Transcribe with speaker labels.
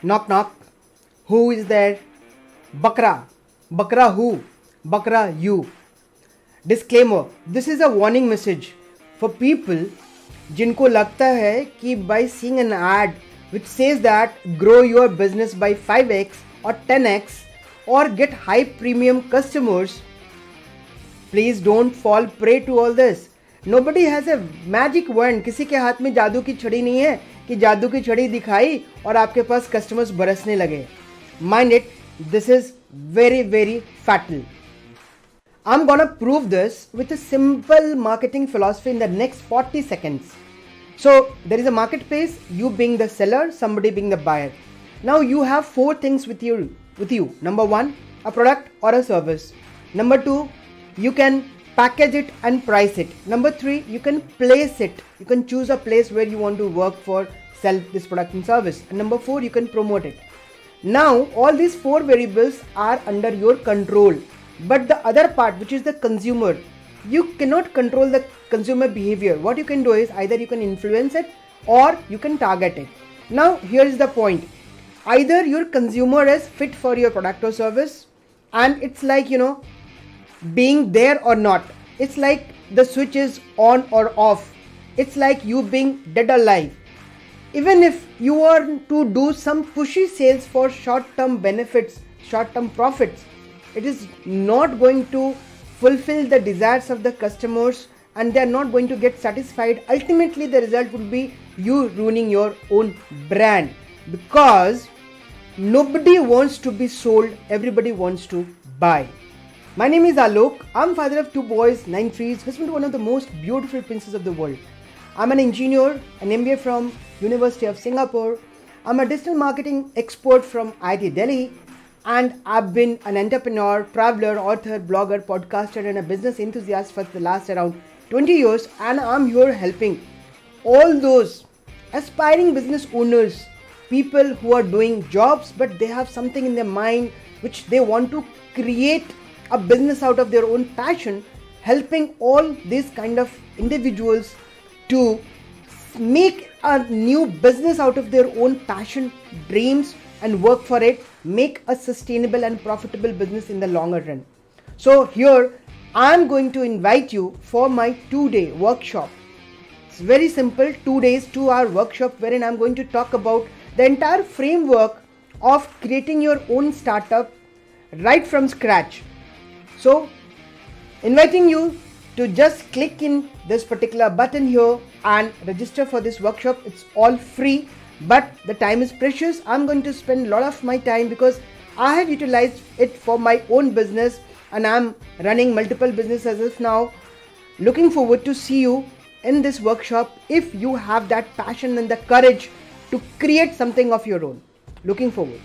Speaker 1: Knock knock. Who is there? Bakra. Bakra who? Bakra you. Disclaimer. This is a warning message for people जिनको लगता है कि by seeing an ad which says that grow your business by 5x or 10x or get high premium customers, please don't fall prey to all this. Nobody has a magic wand. किसी के हाथ में जादू की छड़ी नहीं है कि जादू की छड़ी दिखाई और आपके पास कस्टमर्स बरसने लगे. Mind it, this is very very fatal. I'm gonna prove this with a simple marketing philosophy in the next 40 seconds. So there is a marketplace, you being the seller, somebody being the buyer. Now you have four things with you. Number one, a product or a service. Number two, you can package it and price it. Number three, you can place it. You can choose a place where you want to work for, sell this product and service. And number four, you can promote it. Now all these four variables are under your control. But the other part, which is the consumer, you cannot control the consumer behavior. What you can do is either you can influence it or you can target it. Now here is the point. Either your consumer is fit for your product or service, and it's like, being there or not. It's like the switch is on or off. It's like you being dead or alive. Even if you are to do some pushy sales for short-term benefits, short-term profits, it is not going to fulfill the desires of the customers and they are not going to get satisfied. Ultimately, the result would be you ruining your own brand, because nobody wants to be sold, everybody wants to buy. My name is Alok. I'm father of 2 boys, 9 trees, husband to one of the most beautiful princes of the world. I'm an engineer, an MBA from University of Singapore. I'm a digital marketing expert from IIT Delhi. And I've been an entrepreneur, traveler, author, blogger, podcaster and a business enthusiast for the last around 20 years. And I'm here helping all those aspiring business owners, people who are doing jobs but they have something in their mind which they want to create a business out of their own passion, helping all these kind of individuals to make a new business out of their own passion, dreams, and work for it, make a sustainable and profitable business in the longer run. So here I'm going to invite you for my 2-day workshop. It's very simple, 2 days, 2-hour workshop wherein I'm going to talk about the entire framework of creating your own startup right from scratch. So inviting you to just click in this particular button here and register for this workshop. It's all free. But the time is precious. I'm going to spend a lot of my time because I have utilized it for my own business and I'm running multiple businesses as of now. Looking forward to see you in this workshop if you have that passion and the courage to create something of your own. Looking forward.